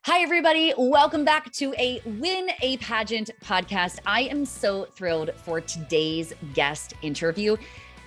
Hi, everybody. Welcome back to a Win a Pageant podcast. I am so thrilled for today's guest interview.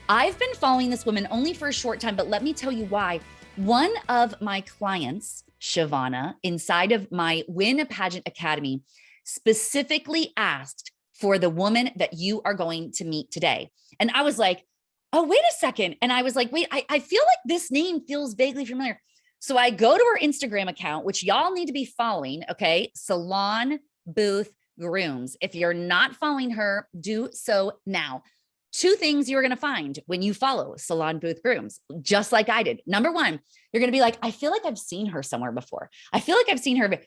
I've been following this woman only for a short time, but let me tell you why. One of my clients, Shavana, inside of my Win a Pageant Academy, specifically asked for the woman that you are going to meet today. And I was like, oh, wait a second. And I was like, wait, I feel like this name feels vaguely familiar. So I go to her Instagram account, which y'all need to be following, okay? Ceylone Boothe Grooms. If you're not following her, do so now. Two things you're going to find when you follow Ceylone Boothe Grooms, just like I did. Number one, you're going to be like, I feel like I've seen her somewhere before. I feel like I've seen her.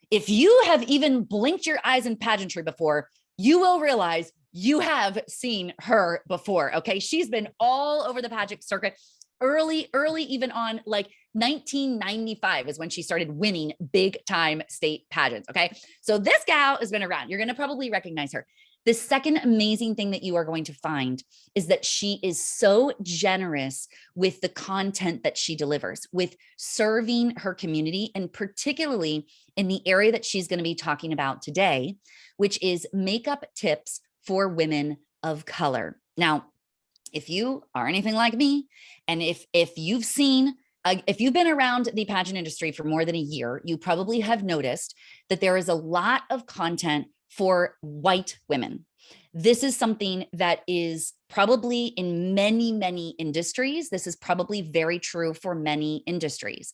If you have even blinked your eyes in pageantry before, you will realize you have seen her before, okay? She's been all over the pageant circuit. Early, even on like 1995 is when she started winning big time state pageants. Okay. So this gal has been around. You're going to probably recognize her. The second amazing thing that you are going to find is that she is so generous with the content that she delivers, with serving her community, and particularly in the area that she's going to be talking about today, which is makeup tips for women of color. Now, if you are anything like me, and if you've seen, if you've been around the pageant industry for more than a year, you probably have noticed that there is a lot of content for white women. This is something that is probably in many industries. This is probably very true for many industries.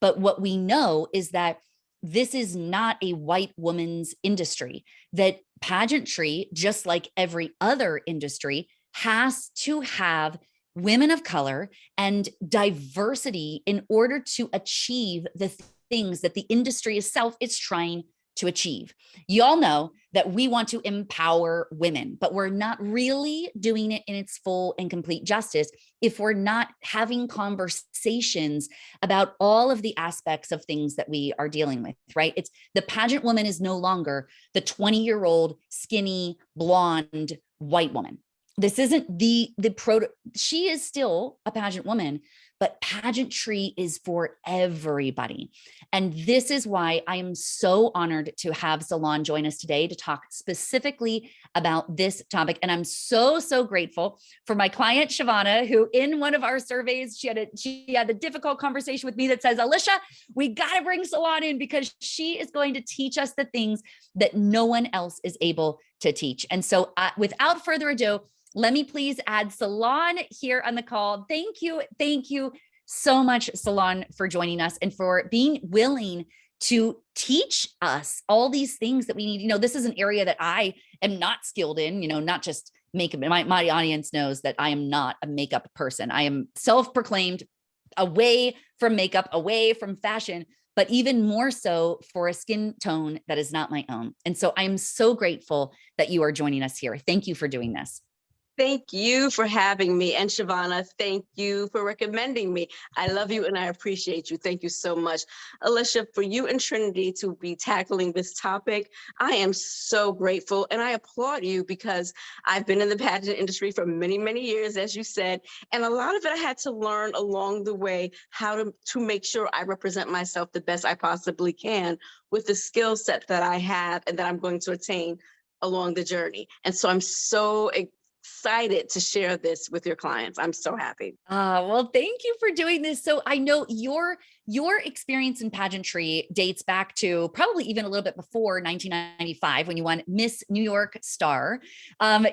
But what we know is that this is not a white woman's industry, that pageantry, just like every other industry, has to have women of color and diversity in order to achieve the things that the industry itself is trying to achieve. You all know that we want to empower women, but we're not really doing it in its full and complete justice if we're not having conversations about all of the aspects of things that we are dealing with, right? It's the pageant woman is no longer the 20-year-old skinny blonde white woman. This isn't she is still a pageant woman, but pageantry is for everybody. And this is why I am so honored to have Ceylone join us today to talk specifically about this topic. And I'm so grateful for my client, Shavana, who in one of our surveys, she had a difficult conversation with me that says, Alicia, we got to bring Ceylone in because she is going to teach us the things that no one else is able to teach. And so without further ado, let me please add Ceylone here on the call. Thank you so much, Ceylone, for joining us and for being willing to teach us all these things that we need. This is an area that I am not skilled in, not just makeup. My audience knows that I am not a makeup person. I am self-proclaimed away from makeup, away from fashion, but even more so for a skin tone that is not my own. And so I'm so grateful that you are joining us here. Thank you for doing this. Thank you for having me. And Shavana, thank you for recommending me. I love you and I appreciate you. Thank you so much. Alicia, for you and Trinity to be tackling this topic, I am so grateful and I applaud you because I've been in the pageant industry for many years, as you said, and a lot of it I had to learn along the way how to make sure I represent myself the best I possibly can with the skill set that I have and that I'm going to attain along the journey. And so I'm so excited to share this with your clients. I'm so happy. Well, thank you for doing this. So I know your experience in pageantry dates back to probably even a little bit before 1995 when you won Miss New York Star.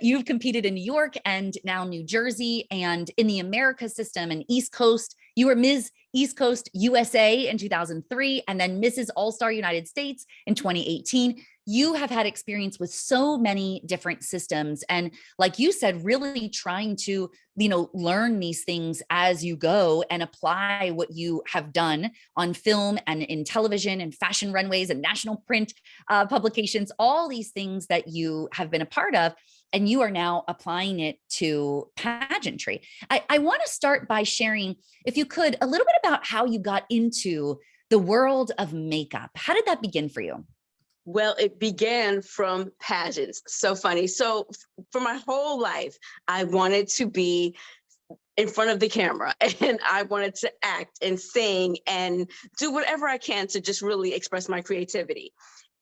You've competed in New York and now New Jersey and in the America system and East Coast. You were Ms. East Coast USA in 2003 and then Mrs. All-Star United States in 2018. You have had experience with so many different systems. And like you said, really trying to, learn these things as you go and apply what you have done on film and in television and fashion runways and national print publications, all these things that you have been a part of. And you are now applying it to pageantry. I want to start by sharing, if you could, a little bit about how you got into the world of makeup. How did that begin for you? Well, it began from pageants. So funny. So for my whole life, I wanted to be in front of the camera, and I wanted to act and sing and do whatever I can to just really express my creativity.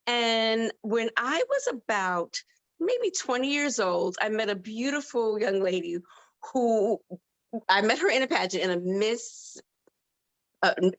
And when I was about maybe 20 years old, I met a beautiful young lady who I met her in a pageant, in a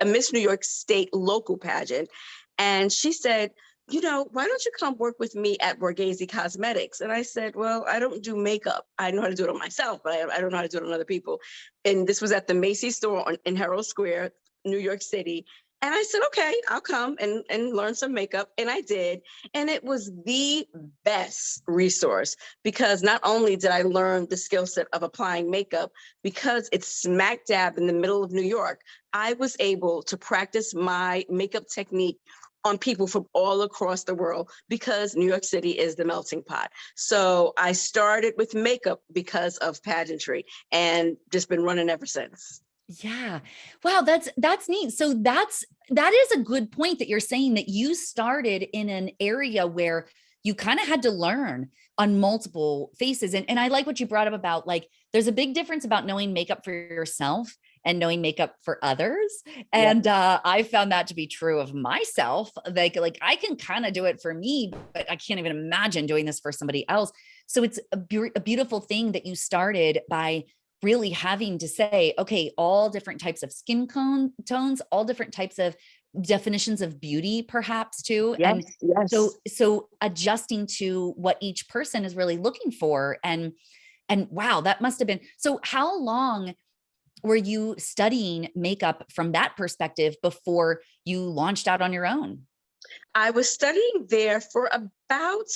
Miss New York State local pageant. And she said, you know, why don't you come work with me at Borghese Cosmetics? And I said, well, I don't do makeup. I know how to do it on myself, but I don't know how to do it on other people. And this was at the Macy's store in Herald Square, New York City. And I said, okay, I'll come and learn some makeup. And I did. And it was the best resource, because not only did I learn the skill set of applying makeup, because it's smack dab in the middle of New York, I was able to practice my makeup technique on people from all across the world, because New York City is the melting pot. So I started with makeup because of pageantry, and just been running ever since. Yeah. Wow, that's neat. So that is a good point that you're saying, that you started in an area where you kind of had to learn on multiple faces. And I like what you brought up about, like, there's a big difference about knowing makeup for yourself and knowing makeup for others. And I found that to be true of myself. Like I can kind of do it for me, but I can't even imagine doing this for somebody else. So it's a beautiful thing that you started by really having to say, okay, all different types of skin tones, all different types of definitions of beauty, perhaps too. Yes, And yes. so adjusting to what each person is really looking for. And wow, that must have been, so how long were you studying makeup from that perspective before you launched out on your own? I was studying there for about,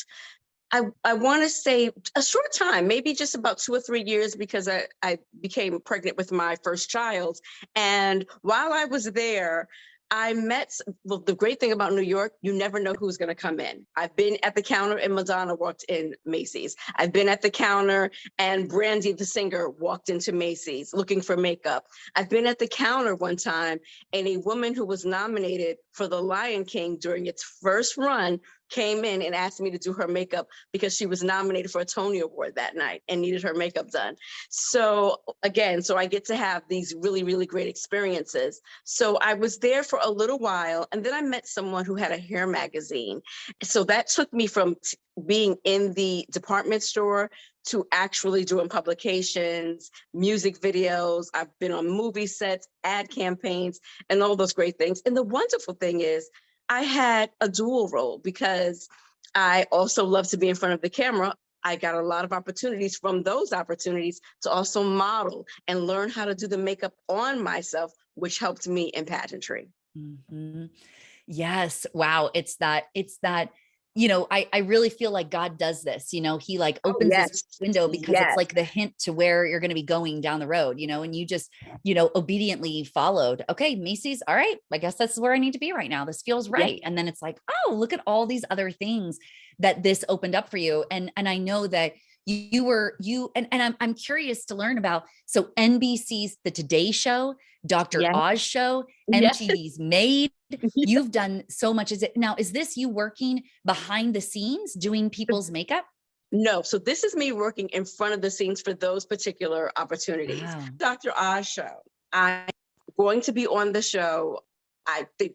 I want to say, a short time, maybe just about 2 or 3 years, because I became pregnant with my first child. And while I was there, I met, well, the great thing about New York, you never know who's going to come in. I've been at the counter and Madonna walked in Macy's. I've been at the counter and Brandy the singer walked into Macy's looking for makeup. I've been at the counter one time and a woman who was nominated for The Lion King during its first run came in and asked me to do her makeup because she was nominated for a Tony Award that night and needed her makeup done. So again, so I get to have these really, really great experiences. So I was there for a little while, and then I met someone who had a hair magazine. So that took me from being in the department store to actually doing publications, music videos. I've been on movie sets, ad campaigns, and all those great things. And the wonderful thing is, I had a dual role because I also love to be in front of the camera. I got a lot of opportunities from those opportunities to also model and learn how to do the makeup on myself, which helped me in pageantry. Mm-hmm. Yes. Wow. It's that, I really feel like God does this, he like Oh, opens this yes. window because it's Yes. like the hint to where you're going to be going down the road, and you just, obediently followed. Okay, Macy's. All right. I guess that's where I need to be right now. This feels Yes. right. And then it's like, oh, look at all these other things that this opened up for you. And I know that I'm curious to learn about, so NBC's The Today Show, Dr. Yes. Oz show, Yes. MTV's Made. You've done so much. Is this you working behind the scenes doing people's makeup? No, so this is me working in front of the scenes for those particular opportunities. Wow. Dr. Oz show. I'm going to be on the show.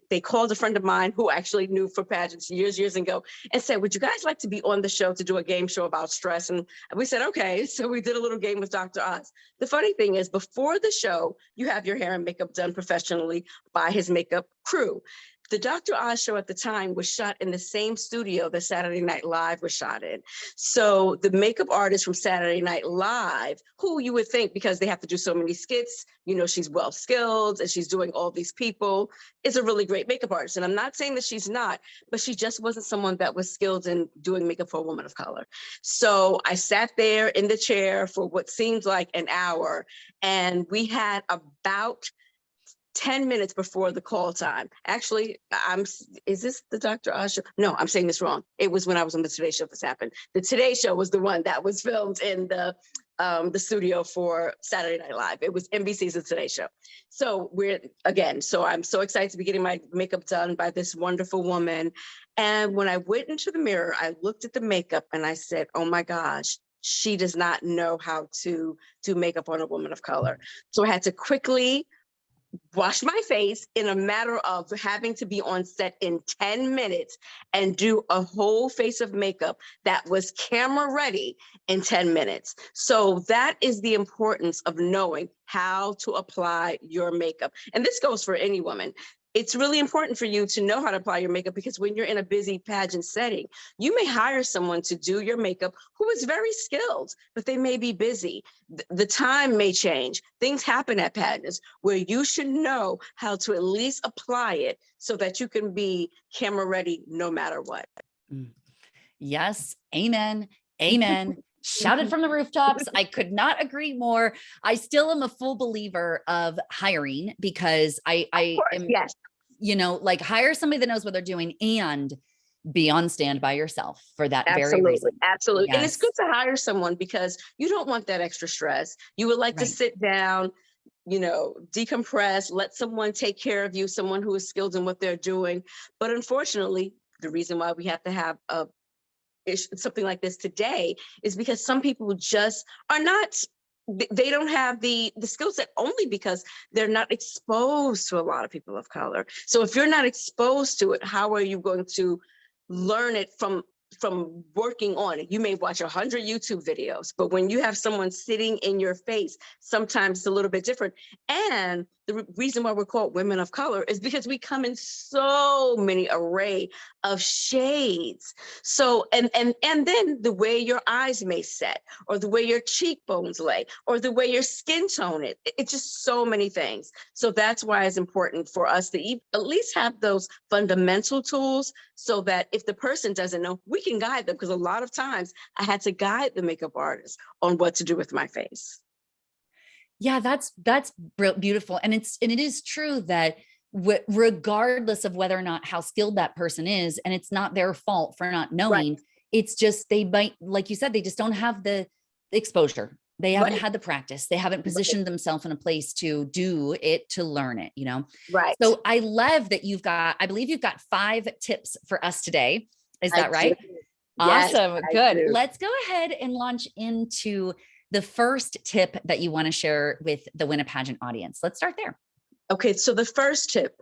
They called a friend of mine who actually knew for pageants years ago and said, would you guys like to be on the show to do a game show about stress? And we said, okay. So we did a little game with Dr. Oz. The funny thing is, before the show, you have your hair and makeup done professionally by his makeup crew. The Dr. Oz show at the time was shot in the same studio that Saturday Night Live was shot in. So the makeup artist from Saturday Night Live, who you would think, because they have to do so many skits, she's well skilled and she's doing all these people, is a really great makeup artist. And I'm not saying that she's not, but she just wasn't someone that was skilled in doing makeup for a woman of color. So I sat there in the chair for what seemed like an hour, and we had about 10 minutes before the call time. Actually, is this the Dr. Oz show? No, I'm saying this wrong. It was when I was on the Today Show this happened. The Today Show was the one that was filmed in the studio for Saturday Night Live. It was NBC's The Today Show. So I'm so excited to be getting my makeup done by this wonderful woman. And when I went into the mirror, I looked at the makeup and I said, oh my gosh, she does not know how to do makeup on a woman of color. So I had to quickly wash my face in a matter of having to be on set in 10 minutes and do a whole face of makeup that was camera ready in 10 minutes. So that is the importance of knowing how to apply your makeup. And this goes for any woman. It's really important for you to know how to apply your makeup, because when you're in a busy pageant setting, you may hire someone to do your makeup who is very skilled, but they may be busy. The time may change. Things happen at pageants where you should know how to at least apply it so that you can be camera ready no matter what. Yes. Amen. Amen. Shouted from the rooftops. I could not agree more. I still am a full believer of hiring, because I am, yes, like, hire somebody that knows what they're doing and be on stand by yourself for that very absolutely, reason. absolutely. Yes. And it's good to hire someone because you don't want that extra stress. You would like to sit down, decompress, let someone take care of you, someone who is skilled in what they're doing. But unfortunately, the reason why we have to have something like this today is because some people just are not, they don't have the skill set, only because they're not exposed to a lot of people of color. So if you're not exposed to it, how are you going to learn it from working on it? You may watch 100 YouTube videos, but when you have someone sitting in your face, sometimes it's a little bit different. And the reason why we're called women of color is because we come in so many array of shades. So, and then the way your eyes may set, or the way your cheekbones lay, or the way your skin tone is, it's just so many things. So that's why it's important for us to at least have those fundamental tools, so that if the person doesn't know, we can guide them. Because a lot of times I had to guide the makeup artist on what to do with my face. Yeah, that's beautiful. And it is true that regardless of whether or not how skilled that person is, and it's not their fault for not knowing, it's just, they might, like you said, they just don't have the exposure. They haven't had the practice. They haven't positioned themselves in a place to do it, to learn it, Right. So I love that I believe you've got 5 tips for us today. Is that right? Awesome. Yes, good. Let's go ahead and launch into the first tip that you want to share with the Win a Pageant audience. Let's start there. Okay, so the first tip,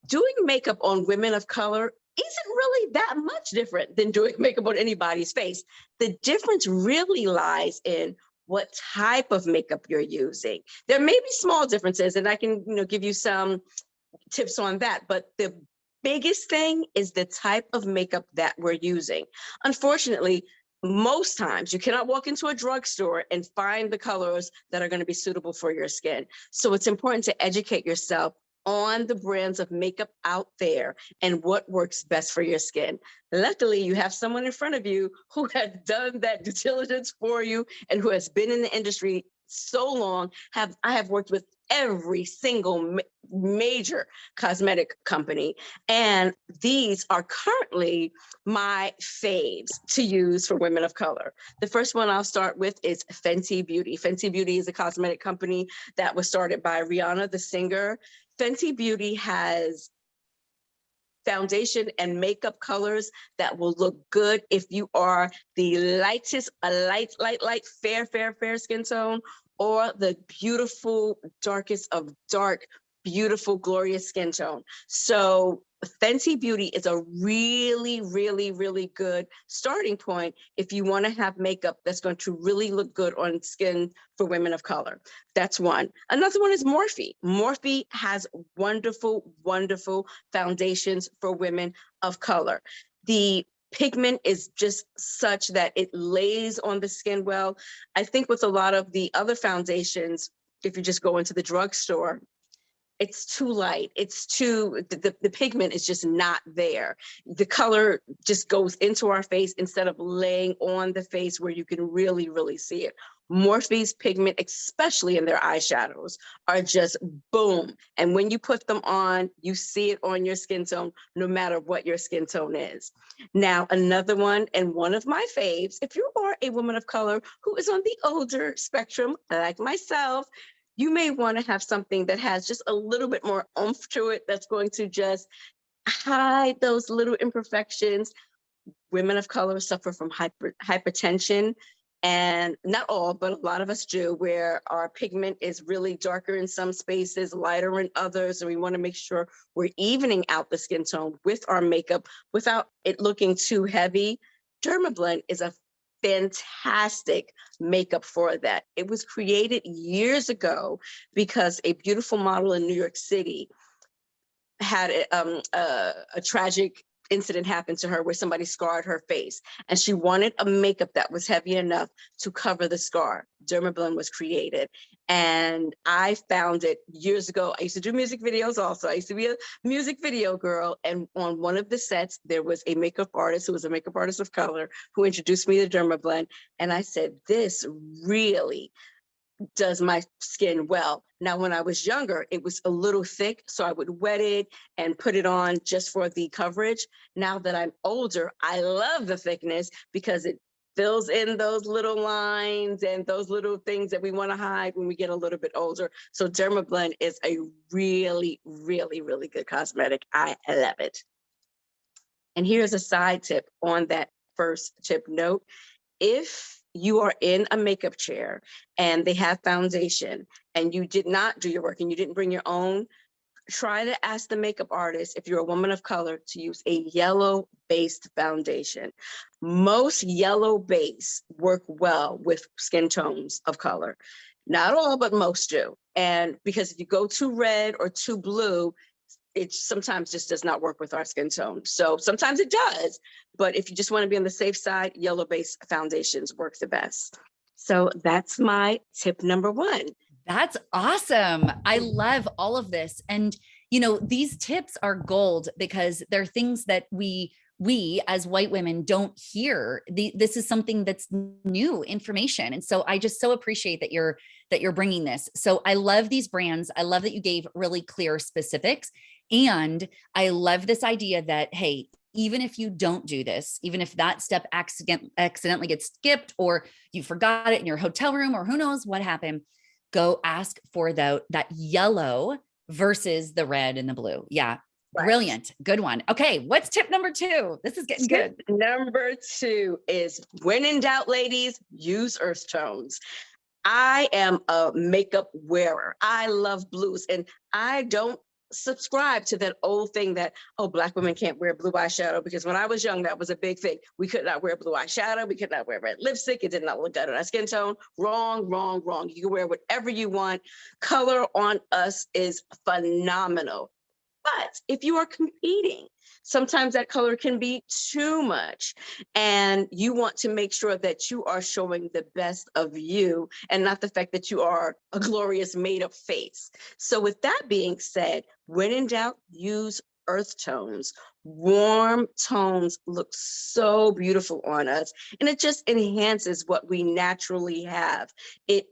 doing makeup on women of color isn't really that much different than doing makeup on anybody's face. The difference really lies in what type of makeup you're using. There may be small differences, and I can give you some tips on that, but the biggest thing is the type of makeup that we're using. Unfortunately, most times you cannot walk into a drugstore and find the colors that are going to be suitable for your skin. So it's important to educate yourself on the brands of makeup out there and what works best for your skin. Luckily, you have someone in front of you who has done that due diligence for you and who has been in the industry so long. I have worked with every single major cosmetic company, and these are currently my faves to use for women of color. The first one I'll start with is Fenty Beauty. Fenty Beauty is a cosmetic company that was started by Rihanna, the singer. Fenty Beauty has foundation and makeup colors that will look good if you are the lightest, a light, fair skin tone, or the beautiful, darkest of dark, beautiful, glorious skin tone. So Fenty Beauty is a really, really, really good starting point if you want to have makeup that's going to really look good on skin for women of color. That's one. Another one is Morphe. Morphe has wonderful, wonderful foundations for women of color. The pigment is just such that it lays on the skin well. I think with a lot of the other foundations, if you just go into the drugstore, it's too light. It's the pigment is just not there. The color just goes into our face instead of laying on the face where you can really, really see it. Morphe's pigment, especially in their eyeshadows, are just boom. And when you put them on, you see it on your skin tone, no matter what your skin tone is. Now, another one, and one of my faves, if you are a woman of color who is on the older spectrum, like myself, you may want to have something that has just a little bit more oomph to it, that's going to just hide those little imperfections. Women of color suffer from hypertension. And not all, but a lot of us do, where our pigment is really darker in some spaces, lighter in others. And we want to make sure we're evening out the skin tone with our makeup without it looking too heavy. Dermablend is a fantastic makeup for that. It was created years ago because a beautiful model in New York City had a tragic incident happen to her where somebody scarred her face, and she wanted a makeup that was heavy enough to cover the scar. Dermablend was created, and I found it years ago. I used to do music videos also. I used to be a music video girl, and on one of the sets, there was a makeup artist who was a makeup artist of color who introduced me to Dermablend, and I said, this really does my skin well. Now, when I was younger, it was a little thick, so I would wet it and put it on just for the coverage. Now that I'm older, I love the thickness because it fills in those little lines and those little things that we want to hide when we get a little bit older. So Dermablend is a really, really, really good cosmetic. I love it. And here's a side tip on that first tip note. If you are in a makeup chair and they have foundation and you did not do your work and you didn't bring your own, try to ask the makeup artist, if you're a woman of color, to use a yellow based foundation. Most yellow base work well with skin tones of color. Not all, but most do. And because if you go too red or too blue, it sometimes just does not work with our skin tone. So sometimes it does, but if you just want to be on the safe side, yellow-based foundations work the best. So that's my tip number one. That's awesome. I love all of this. And, you know, these tips are gold because they're things that we as white women don't hear. This is something that's new information. And so I just so appreciate that you're bringing this. So I love these brands. I love that you gave really clear specifics. And I love this idea that, hey, even if you don't do this, even if that step accidentally gets skipped or you forgot it in your hotel room or who knows what happened, go ask for that yellow versus the red and the blue. Yeah. Right. Brilliant. Good one. Okay. What's tip number 2? This is getting good. Number 2 is, when in doubt, ladies, use earth tones. I am a makeup wearer. I love blues, and I don't subscribe to that old thing that, oh, Black women can't wear blue eyeshadow, because when I was young, that was a big thing. We could not wear blue eyeshadow. We could not wear red lipstick. It did not look good on our skin tone. Wrong, wrong, wrong. You can wear whatever you want. Color on us is phenomenal. But if you are competing, sometimes that color can be too much, and you want to make sure that you are showing the best of you and not the fact that you are a glorious made-up face. So with that being said, when in doubt, use earth tones. Warm tones look so beautiful on us, and it just enhances what we naturally have. It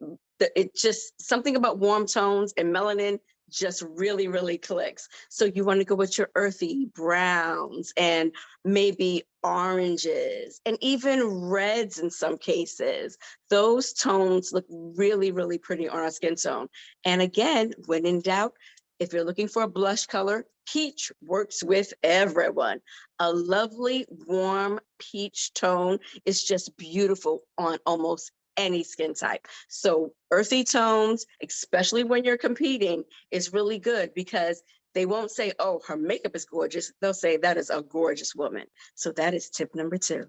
just, something about warm tones and melanin just really, really clicks. So you want to go with your earthy browns and maybe oranges and even reds in some cases. Those tones look really, really pretty on our skin tone. And again, when in doubt, if you're looking for a blush color, peach works with everyone. A lovely, warm peach tone is just beautiful on almost any skin type. So earthy tones, especially when you're competing, is really good because they won't say, oh, her makeup is gorgeous. They'll say that is a gorgeous woman. So that is tip number 2.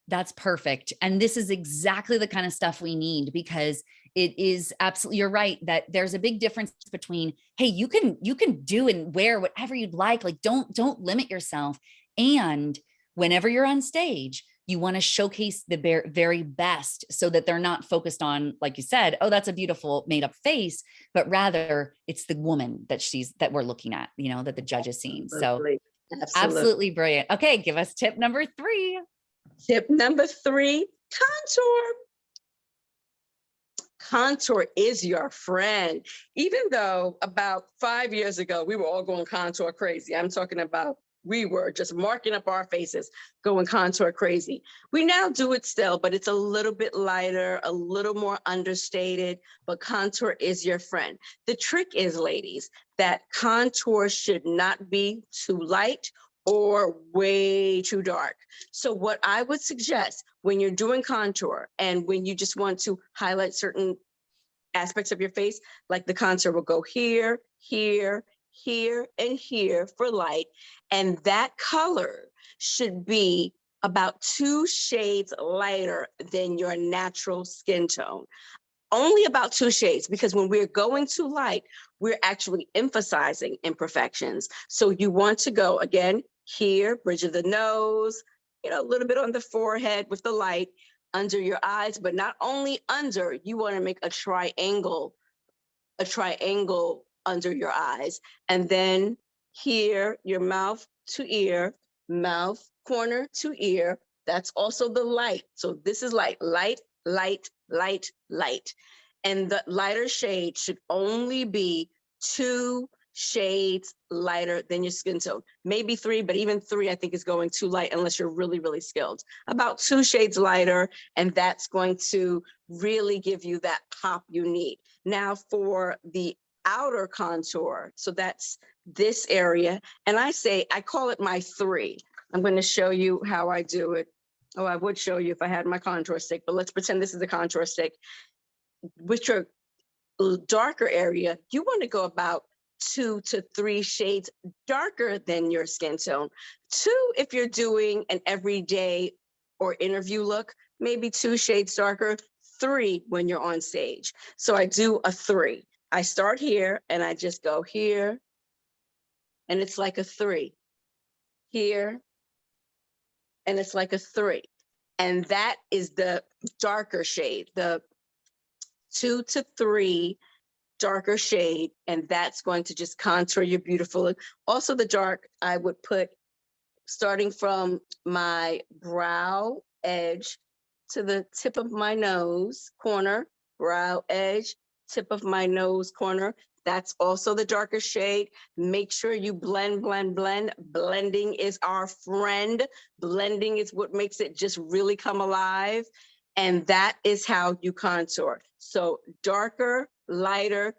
That's perfect. And this is exactly the kind of stuff we need, because it is absolutely, you're right, that there's a big difference between, hey, you can do and wear whatever you'd like don't limit yourself. And whenever you're on stage, you want to showcase the very best, so that they're not focused on, like you said, oh, that's a beautiful made up face, but rather it's the woman that we're looking at, you know, that the judge is seeing. So absolutely brilliant. Okay. Give us tip number 3. Tip number 3, contour. Contour is your friend. Even though about 5 years ago, we were all going contour crazy. I'm talking about, we were just marking up our faces, going contour crazy. We now do it still, but it's a little bit lighter, a little more understated, but contour is your friend. The trick is, ladies, that contour should not be too light or way too dark. So what I would suggest when you're doing contour and when you just want to highlight certain aspects of your face, like the contour will go here, here, here, and here for light. And that color should be about 2 shades lighter than your natural skin tone. Only about 2 shades, because when we're going too light, we're actually emphasizing imperfections. So you want to go again here, bridge of the nose, a little bit on the forehead with the light, under your eyes, but not only under, you want to make a triangle under your eyes. And then here, your mouth to ear, mouth corner to ear. That's also the light. So this is light, light, light, light, light. And the lighter shade should only be 2 shades lighter than your skin tone. Maybe 3, but even 3, I think, is going too light unless you're really, really skilled. About 2 shades lighter, and that's going to really give you that pop you need. Now for the outer contour, so that's this area, and I call it my 3. I'm going to show you how I do it. Oh, I would show you if I had my contour stick, but let's pretend this is the contour stick. With your darker area, you want to go about 2 to 3 shades darker than your skin tone. 2 if you're doing an everyday or interview look, maybe 2 shades darker, 3 when you're on stage. So I do a 3. I start here and I just go here, and it's like a 3. Here, and it's like a 3. And that is the darker shade, the 2 to 3 darker shade, and that's going to just contour your beautiful look. Also the dark, I would put starting from my brow edge to the tip of my nose corner, brow edge, tip of my nose corner. That's also the darker shade. Make sure you blend, blend, blend. Blending is our friend. Blending is what makes it just really come alive. And that is how you contour. So darker, lighter,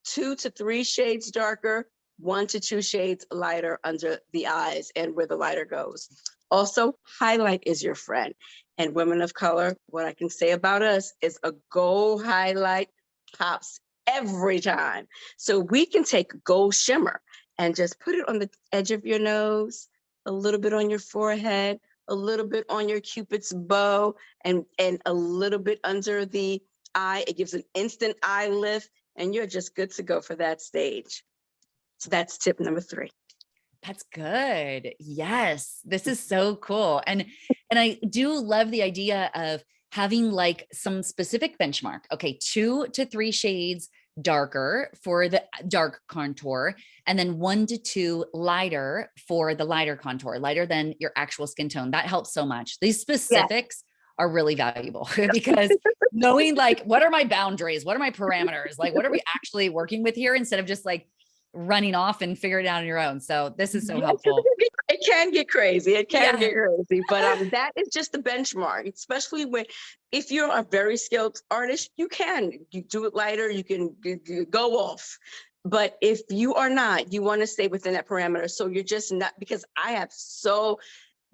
2 to 3 shades darker, 1 to 2 shades lighter under the eyes and where the lighter goes. Also, highlight is your friend. And women of color, what I can say about us is a gold highlight pops every time. So we can take gold shimmer and just put it on the edge of your nose, a little bit on your forehead, a little bit on your Cupid's bow, and a little bit under the eye. It gives an instant eye lift, and you're just good to go for that stage. So that's tip number 3. That's good. Yes. This is so cool. And I do love the idea of having like some specific benchmark. Okay, 2 to 3 shades darker for the dark contour, and then 1 to 2 lighter for the lighter contour, lighter than your actual skin tone. That helps so much. These specifics are really valuable because knowing like, what are my boundaries? What are my parameters? Like, what are we actually working with here, instead of just like running off and figuring it out on your own. So this is so helpful. It can get crazy. It can get crazy, but that is just the benchmark, especially if you're a very skilled artist, you do it lighter, you can go off. But if you are not, you want to stay within that parameter. So you're just not, because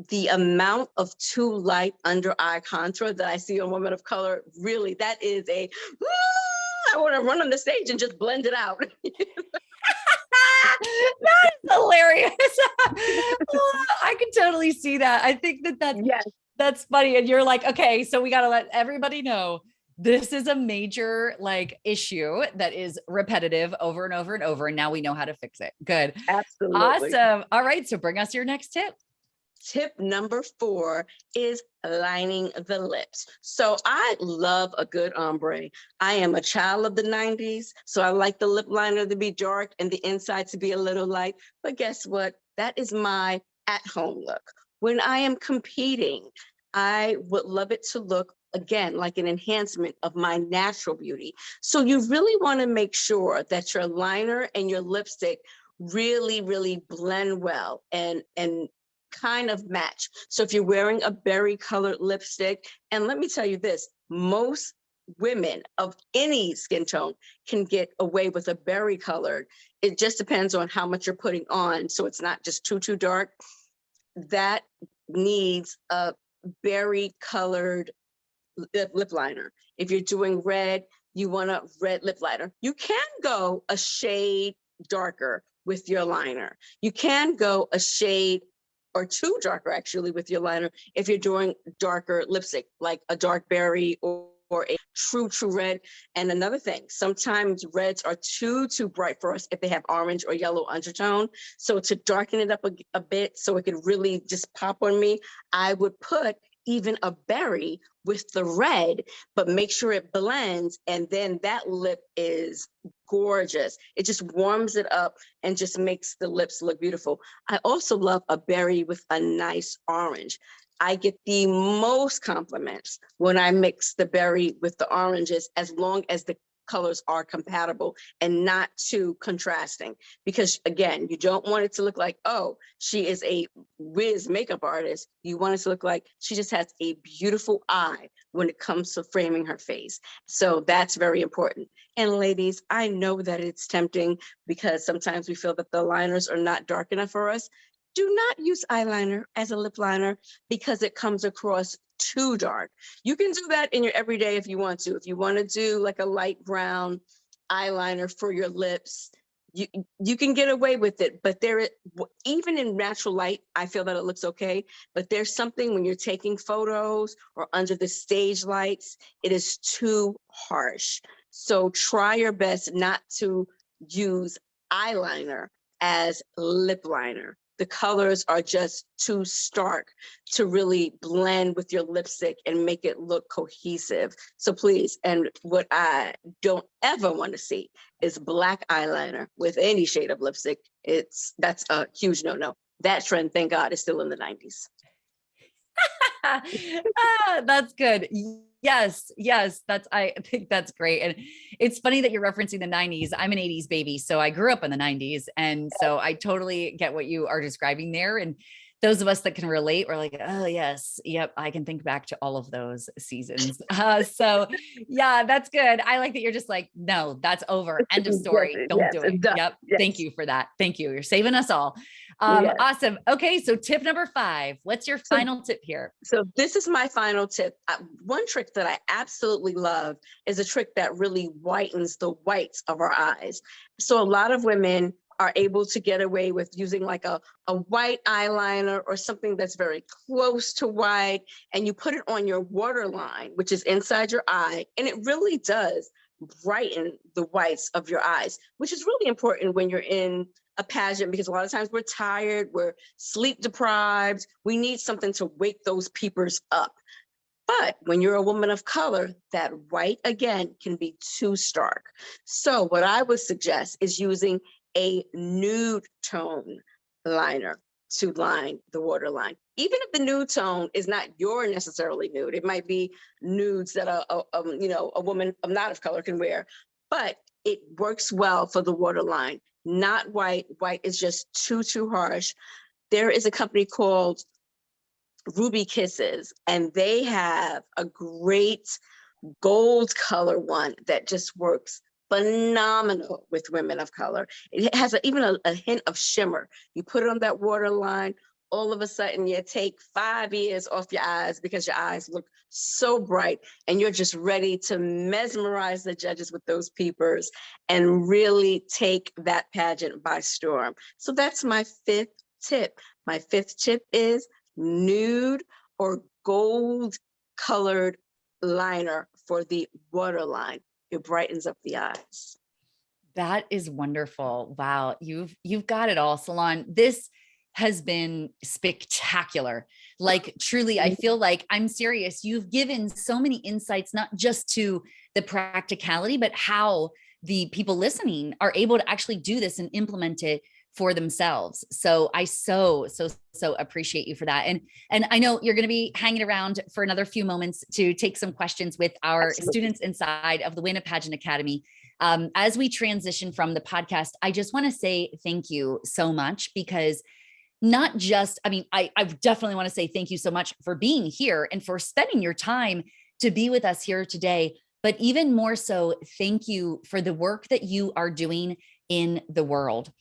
the amount of too light under eye contour that I see on women of color, really, that is I want to run on the stage and just blend it out. That is hilarious. I can totally see that. I think that's funny. And you're like, okay, so we got to let everybody know this is a major like issue that is repetitive over and over and over. And now we know how to fix it. Good. Absolutely. Awesome. All right. So bring us your next tip. Tip number 4 is lining the lips. So I love a good ombre. I am a child of the 90s, so I like the lip liner to be dark and the inside to be a little light. But guess what? That is my at-home look. When I am competing, I would love it to look, again, like an enhancement of my natural beauty. So you really want to make sure that your liner and your lipstick really, really blend well and kind of match. So if you're wearing a berry colored lipstick, and let me tell you this, most women of any skin tone can get away with a berry colored. It just depends on how much you're putting on. So it's not just too dark. That needs a berry colored lip liner. If you're doing red, you want a red lip liner. You can go a shade darker with your liner. You can go a shade or two darker actually with your liner if you're doing darker lipstick, like a dark berry or a true red. And another thing, sometimes reds are too bright for us if they have orange or yellow undertone. So to darken it up a bit so it could really just pop on me, I would put even a berry with the red, but make sure it blends, and then that lip is gorgeous. It just warms it up and just makes the lips look beautiful. I also love a berry with a nice orange. I get the most compliments when I mix the berry with the oranges, as long as the colors are compatible and not too contrasting. Because again, you don't want it to look like, oh, she is a whiz makeup artist. You want it to look like she just has a beautiful eye when it comes to framing her face. So that's very important. And ladies, I know that it's tempting because sometimes we feel that the liners are not dark enough for us. Do not use eyeliner as a lip liner because it comes across too dark. You can do that in your everyday if you want to. If you want to do like a light brown eyeliner for your lips, you can get away with it. But even in natural light, I feel that it looks okay. But there's something when you're taking photos or under the stage lights, it is too harsh. So try your best not to use eyeliner as lip liner. The colors are just too stark to really blend with your lipstick and make it look cohesive. So please, and what I don't ever want to see is black eyeliner with any shade of lipstick. That's a huge no-no. That trend, thank God, is still in the 90s. That's good. Yes. I think that's great. And it's funny that you're referencing the 90s. I'm an 80s baby. So I grew up in the 90s. And so I totally get what you are describing there. And those of us that can relate, we're like, oh yes, yep, I can think back to all of those seasons. So yeah, that's good. I like that you're just like, no, that's over. End of story. Don't do it. Yep. Yes. Thank you for that. Thank you. You're saving us all. Yes. Awesome. Okay. So tip number 5, what's your final tip here? So this is my final tip. One trick that I absolutely love is a trick that really whitens the whites of our eyes. So a lot of women are able to get away with using like a white eyeliner or something that's very close to white, and you put it on your waterline, which is inside your eye, and it really does brighten the whites of your eyes, which is really important when you're in a pageant, because a lot of times we're tired, we're sleep deprived, we need something to wake those peepers up. But when you're a woman of color, that white, again, can be too stark. So what I would suggest is using a nude tone liner to line the waterline. Even if the nude tone is not your necessarily nude, it might be nudes that a woman not of color can wear, but it works well for the waterline. Not white. White is just too harsh. There is a company called Ruby Kisses, and they have a great gold color one that just works phenomenal with women of color. It has even a hint of shimmer. You put it on that waterline, all of a sudden you take 5 years off your eyes because your eyes look so bright, and you're just ready to mesmerize the judges with those peepers and really take that pageant by storm. So that's my 5th tip. My 5th tip is nude or gold colored liner for the waterline. It brightens up the eyes. That is wonderful. Wow. You've got it all, Ceylone. This has been spectacular. Like truly, I feel like, I'm serious. You've given so many insights, not just to the practicality, but how the people listening are able to actually do this and implement it for themselves. So I so appreciate you for that. And I know you're going to be hanging around for another few moments to take some questions with our students inside of the Win a Pageant Academy. As we transition from the podcast, I just want to say thank you so much, because not just, I definitely want to say thank you so much for being here and for spending your time to be with us here today. But even more so, thank you for the work that you are doing in the world.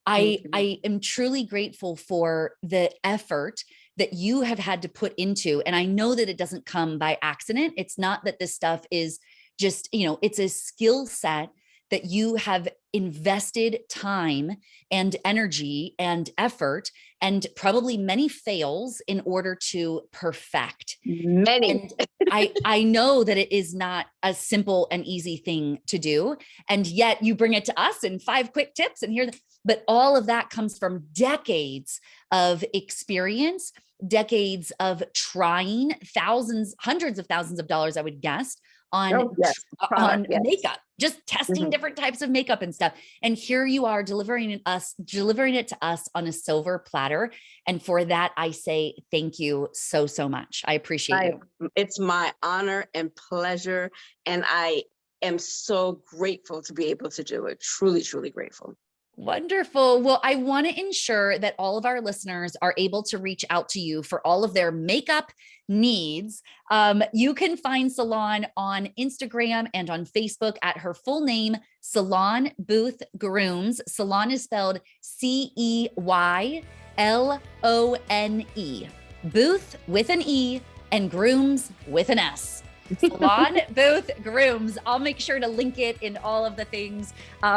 I am truly grateful for the effort that you have had to put into. And I know that it doesn't come by accident. It's not that this stuff is just, it's a skill set that you have invested time and energy and effort and probably many fails in order to perfect. Many. And I know that it is not a simple and easy thing to do. And yet you bring it to us in 5 quick tips and but all of that comes from decades of experience, decades of trying, thousands, hundreds of thousands of dollars, I would guess, on makeup, just testing different types of makeup and stuff. And here you are delivering it to us on a silver platter. And for that, I say thank you so, so much. I appreciate you. It's my honor and pleasure. And I am so grateful to be able to do it. Truly, truly grateful. Wonderful. Well, I want to ensure that all of our listeners are able to reach out to you for all of their makeup needs. You can find Ceylone on Instagram and on Facebook at her full name, Ceylone Boothe Grooms. Ceylone is spelled Ceylone. Boothe with an E and Grooms with an S. Ceylone Boothe Grooms. I'll make sure to link it in all of the things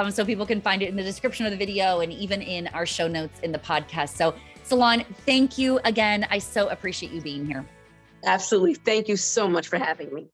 so people can find it in the description of the video and even in our show notes in the podcast. So Ceylone, thank you again. I so appreciate you being here. Absolutely. Thank you so much for having me.